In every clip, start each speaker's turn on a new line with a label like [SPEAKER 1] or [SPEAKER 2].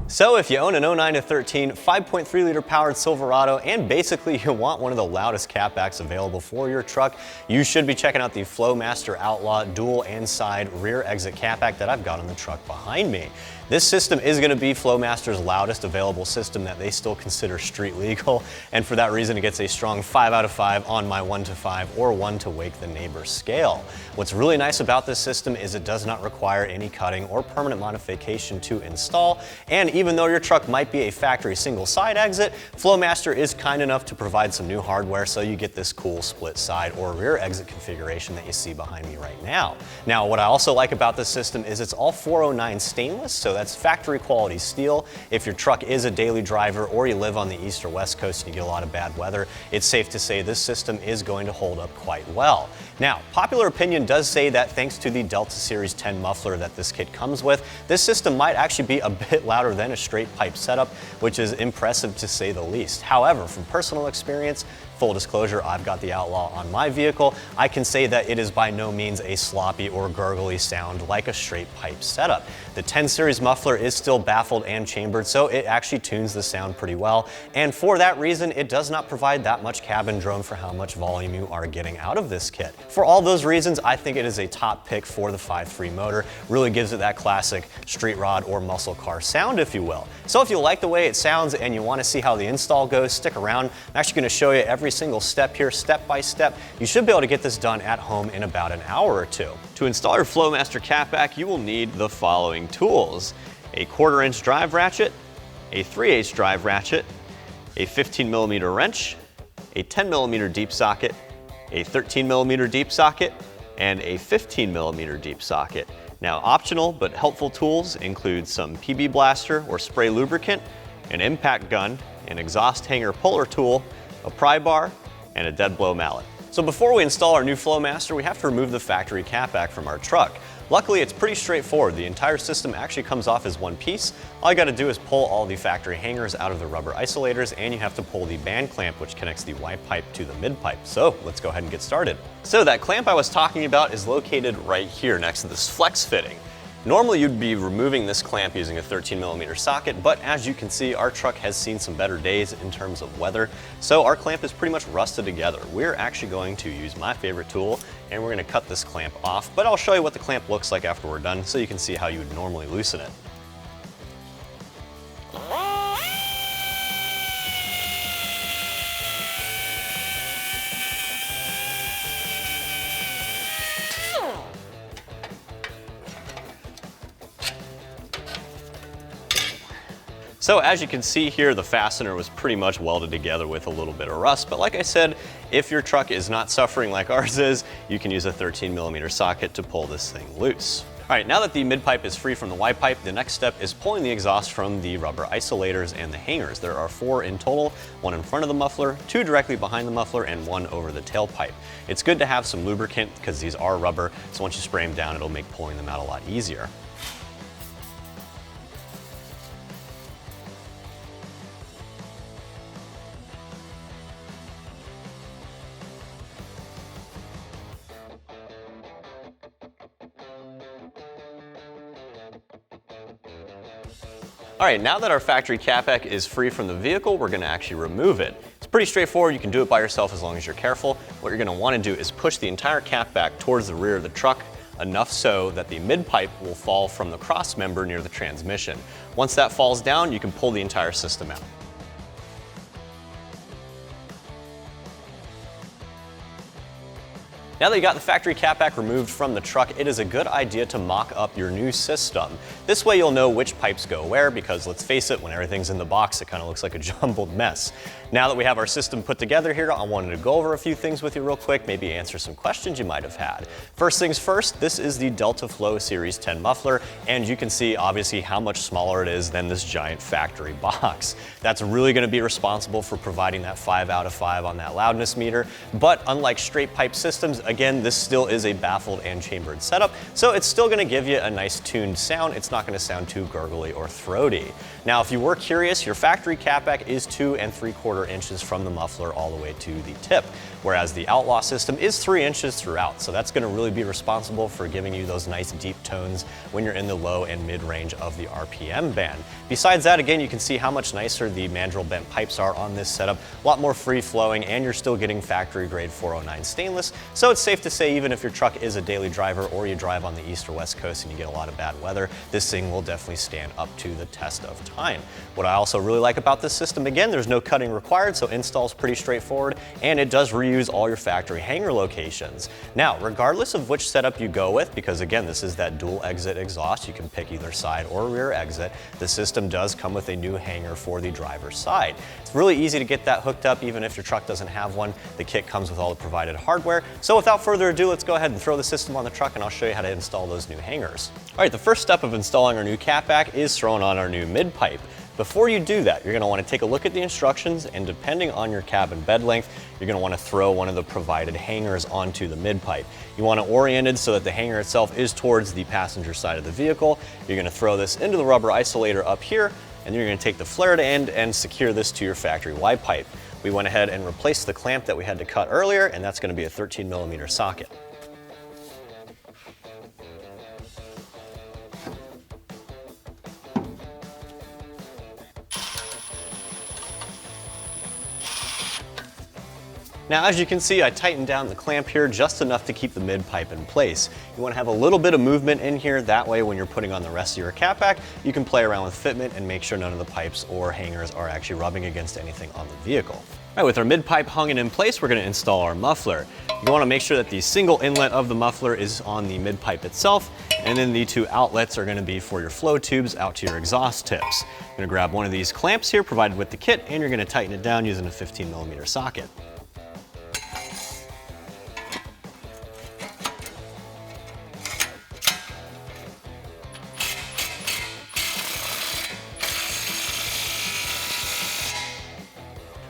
[SPEAKER 1] So if you own an 09 to 13 5.3 liter powered Silverado and basically you want one of the loudest catbacks available for your truck, you should be checking out the Flowmaster Outlaw dual and side rear exit catback that I've got on the truck behind me. This system is going to be Flowmaster's loudest available system that they still consider street legal, and for that reason it gets a strong 5 out of 5 on my 1 to 5 or 1 to wake the neighbor scale. What's really nice about this system is it does not require any cutting or permanent modification to install, and even though your truck might be a factory single side exit, Flowmaster is kind enough to provide some new hardware so you get this cool split side or rear exit configuration that you see behind me right now. Now, what I also like about this system is it's all 409 stainless, so that's factory quality steel. If your truck is a daily driver or you live on the east or west coast and you get a lot of bad weather, it's safe to say this system is going to hold up quite well. Now, popular opinion does say that thanks to the Delta Series 10 muffler that this kit comes with, this system might actually be a bit louder than a straight pipe setup, which is impressive to say the least. However, from personal experience, full disclosure, I've got the Outlaw on my vehicle, I can say that it is by no means a sloppy or gurgly sound like a straight pipe setup. The 10 series muffler is still baffled and chambered, so it actually tunes the sound pretty well, and for that reason, it does not provide that much cabin drone for how much volume you are getting out of this kit. For all those reasons, I think it is a top pick for the 5.3 motor. Really gives it that classic street rod or muscle car sound, if you will. So if you like the way it sounds and you want to see how the install goes, stick around. I'm actually going to show you every single step here, step by step. You should be able to get this done at home in about an hour or two. To install your Flowmaster catback, you will need the following tools: a 1/4 inch drive ratchet, a 3/8 drive ratchet, a 15mm wrench, a 10mm deep socket, a 13mm deep socket, and a 15mm deep socket. Now, optional but helpful tools include some PB blaster or spray lubricant, an impact gun, an exhaust hanger puller tool, a pry bar, and a dead blow mallet. So before we install our new Flowmaster, we have to remove the factory catback from our truck. Luckily, it's pretty straightforward. The entire system actually comes off as one piece. All you gotta do is pull all the factory hangers out of the rubber isolators, and you have to pull the band clamp, which connects the Y pipe to the mid pipe. So let's go ahead and get started. So that clamp I was talking about is located right here next to this flex fitting. Normally you'd be removing this clamp using a 13mm socket, but as you can see, our truck has seen some better days in terms of weather, so our clamp is pretty much rusted together. We're actually going to use my favorite tool, and we're going to cut this clamp off, but I'll show you what the clamp looks like after we're done so you can see how you would normally loosen it. So as you can see here, the fastener was pretty much welded together with a little bit of rust, but like I said, if your truck is not suffering like ours is, you can use a 13mm socket to pull this thing loose. All right, now that the mid pipe is free from the Y pipe, the next step is pulling the exhaust from the rubber isolators and the hangers. There are 4 in total, 1 in front of the muffler, 2 directly behind the muffler, and 1 over the tailpipe. It's good to have some lubricant because these are rubber, so once you spray them down, it'll make pulling them out a lot easier. All right, now that our factory catback is free from the vehicle, we're gonna actually remove it. It's pretty straightforward. You can do it by yourself as long as you're careful. What you're gonna wanna do is push the entire catback towards the rear of the truck, enough so that the mid-pipe will fall from the cross member near the transmission. Once that falls down, you can pull the entire system out. Now that you got the factory catback removed from the truck, it is a good idea to mock up your new system. This way you'll know which pipes go where, because let's face it, when everything's in the box, it kind of looks like a jumbled mess. Now that we have our system put together here, I wanted to go over a few things with you real quick, maybe answer some questions you might have had. First things first, this is the Delta Flow Series 10 muffler, and you can see obviously how much smaller it is than this giant factory box. That's really going to be responsible for providing that 5 out of 5 on that loudness meter, but unlike straight pipe systems, again, this still is a baffled and chambered setup, so it's still going to give you a nice tuned sound. It's not going to sound too gurgly or throaty. Now, if you were curious, your factory catback is 2 3/4 inches from the muffler all the way to the tip, whereas the Outlaw system is 3 inches throughout, so that's going to really be responsible for giving you those nice deep tones when you're in the low and mid range of the RPM band. Besides that, again, you can see how much nicer the mandrel bent pipes are on this setup, a lot more free flowing, and you're still getting factory grade 409 stainless, so it's safe to say even if your truck is a daily driver or you drive on the east or west coast and you get a lot of bad weather, this thing will definitely stand up to the test of time. What I also really like about this system, again, there's no cutting required, so install is pretty straightforward, and it does reuse all your factory hanger locations. Now, regardless of which setup you go with, because again, this is that dual exit exhaust, you can pick either side or rear exit, the system does come with a new hanger for the driver's side. It's really easy to get that hooked up even if your truck doesn't have one. The kit comes with all the provided hardware, so without further ado, let's go ahead and throw the system on the truck and I'll show you how to install those new hangers. All right, the first step of installing our new catback is throwing on our new mid-pipe. Before you do that, you're going to want to take a look at the instructions, and depending on your cabin bed length, you're going to want to throw one of the provided hangers onto the mid-pipe. You want it oriented so that the hanger itself is towards the passenger side of the vehicle. You're going to throw this into the rubber isolator up here, and you're going to take the flared end and secure this to your factory Y pipe. We went ahead and replaced the clamp that we had to cut earlier, and that's going to be a 13mm socket. Now, as you can see, I tightened down the clamp here just enough to keep the mid-pipe in place. You want to have a little bit of movement in here, that way when you're putting on the rest of your catback, you can play around with fitment and make sure none of the pipes or hangers are actually rubbing against anything on the vehicle. All right, with our mid-pipe hung and in place, we're going to install our muffler. You want to make sure that the single inlet of the muffler is on the mid-pipe itself, and then the 2 outlets are going to be for your flow tubes out to your exhaust tips. You're going to grab one of these clamps here provided with the kit, and you're going to tighten it down using a 15mm socket.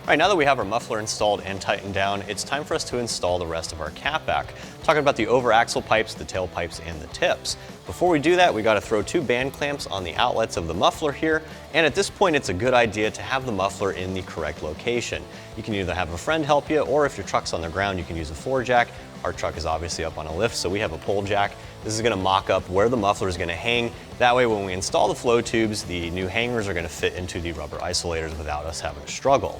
[SPEAKER 1] All right, now that we have our muffler installed and tightened down, it's time for us to install the rest of our catback. I'm talking about the over axle pipes, the tail pipes, and the tips. Before we do that, we got to throw 2 band clamps on the outlets of the muffler here, and at this point it's a good idea to have the muffler in the correct location. You can either have a friend help you, or if your truck's on the ground, you can use a floor jack. Our truck is obviously up on a lift, so we have a pole jack. This is going to mock up where the muffler is going to hang. That way when we install the flow tubes, the new hangers are going to fit into the rubber isolators without us having to struggle.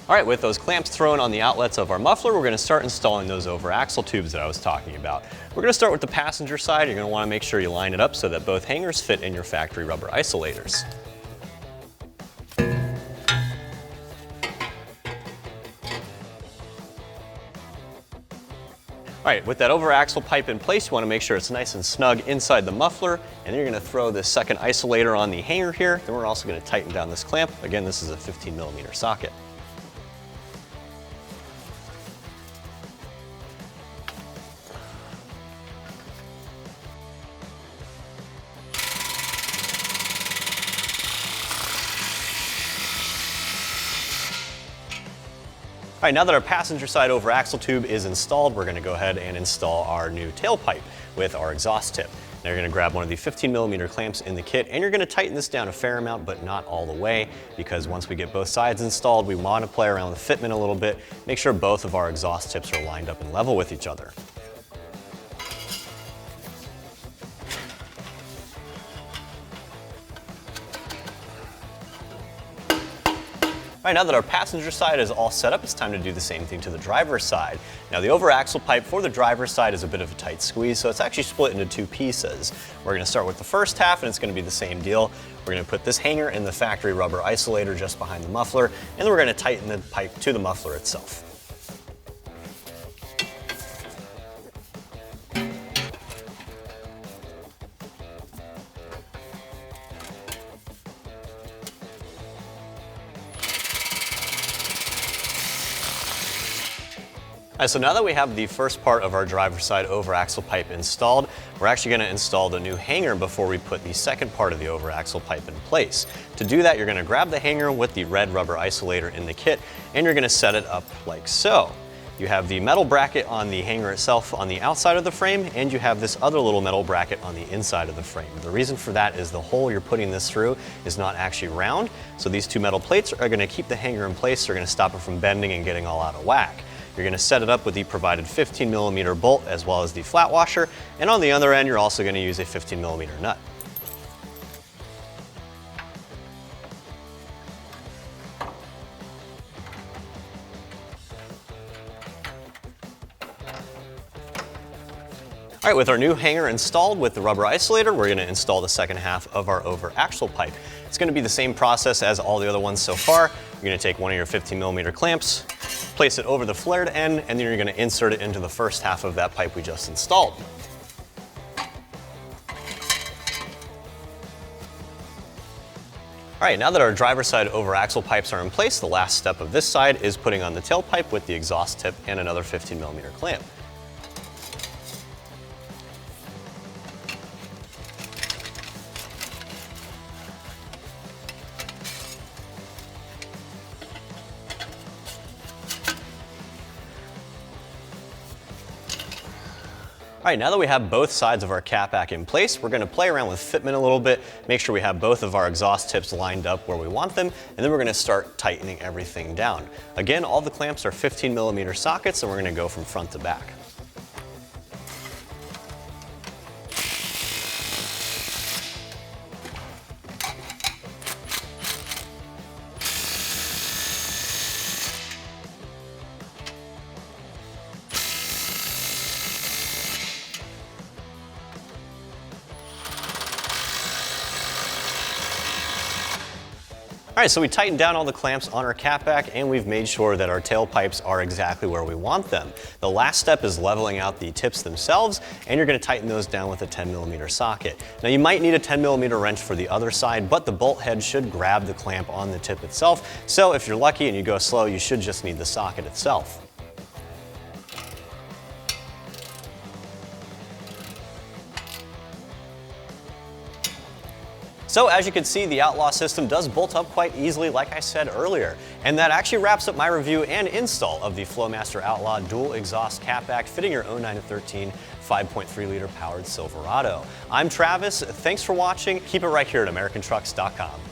[SPEAKER 1] All right, with those clamps thrown on the outlets of our muffler, we're going to start installing those over axle tubes that I was talking about. We're going to start with the passenger side. You're going to want to make sure you line it up so that both hangers fit in your factory rubber isolators. All right, with that over axle pipe in place, you want to make sure it's nice and snug inside the muffler, and then you're going to throw this second isolator on the hanger here. Then we're also going to tighten down this clamp. Again, this is a 15mm socket. All right, now that our passenger side over axle tube is installed, we're going to go ahead and install our new tailpipe with our exhaust tip. Now you're going to grab one of the 15mm clamps in the kit, and you're going to tighten this down a fair amount, but not all the way, because once we get both sides installed, we want to play around with the fitment a little bit, make sure both of our exhaust tips are lined up and level with each other. All right, now that our passenger side is all set up, it's time to do the same thing to the driver's side. Now the over axle pipe for the driver's side is a bit of a tight squeeze, so it's actually split into two pieces. We're going to start with the first half, and it's going to be the same deal. We're going to put this hanger in the factory rubber isolator just behind the muffler, and then we're going to tighten the pipe to the muffler itself. All right, so now that we have the first part of our driver's side over axle pipe installed, we're actually going to install the new hanger before we put the second part of the over axle pipe in place. To do that, you're going to grab the hanger with the red rubber isolator in the kit, and you're going to set it up like so. You have the metal bracket on the hanger itself on the outside of the frame, and you have this other little metal bracket on the inside of the frame. The reason for that is the hole you're putting this through is not actually round, so these two metal plates are going to keep the hanger in place. They're going to stop it from bending and getting all out of whack. You're going to set it up with the provided 15mm bolt as well as the flat washer, and on the other end you're also going to use a 15mm nut. All right, with our new hanger installed with the rubber isolator, we're going to install the second half of our over axle pipe. It's going to be the same process as all the other ones so far. You're going to take one of your 15mm clamps, place it over the flared end, and then you're going to insert it into the first half of that pipe we just installed. All right, now that our driver's side over axle pipes are in place, the last step of this side is putting on the tailpipe with the exhaust tip and another 15mm clamp. All right, now that we have both sides of our Cat-Back in place, we're going to play around with fitment a little bit, make sure we have both of our exhaust tips lined up where we want them, and then we're going to start tightening everything down. Again, all the clamps are 15mm sockets, and we're going to go from front to back. All right, so we tightened down all the clamps on our Cat-Back, and we've made sure that our tailpipes are exactly where we want them. The last step is leveling out the tips themselves, and you're going to tighten those down with a 10mm socket. Now you might need a 10mm wrench for the other side, but the bolt head should grab the clamp on the tip itself. So if you're lucky and you go slow, you should just need the socket itself. So as you can see, the Outlaw system does bolt up quite easily, like I said earlier. And that actually wraps up my review and install of the Flowmaster Outlaw dual exhaust Cat-Back fitting your 09 to 13 5.3 liter powered Silverado. I'm Travis, thanks for watching. Keep it right here at AmericanTrucks.com.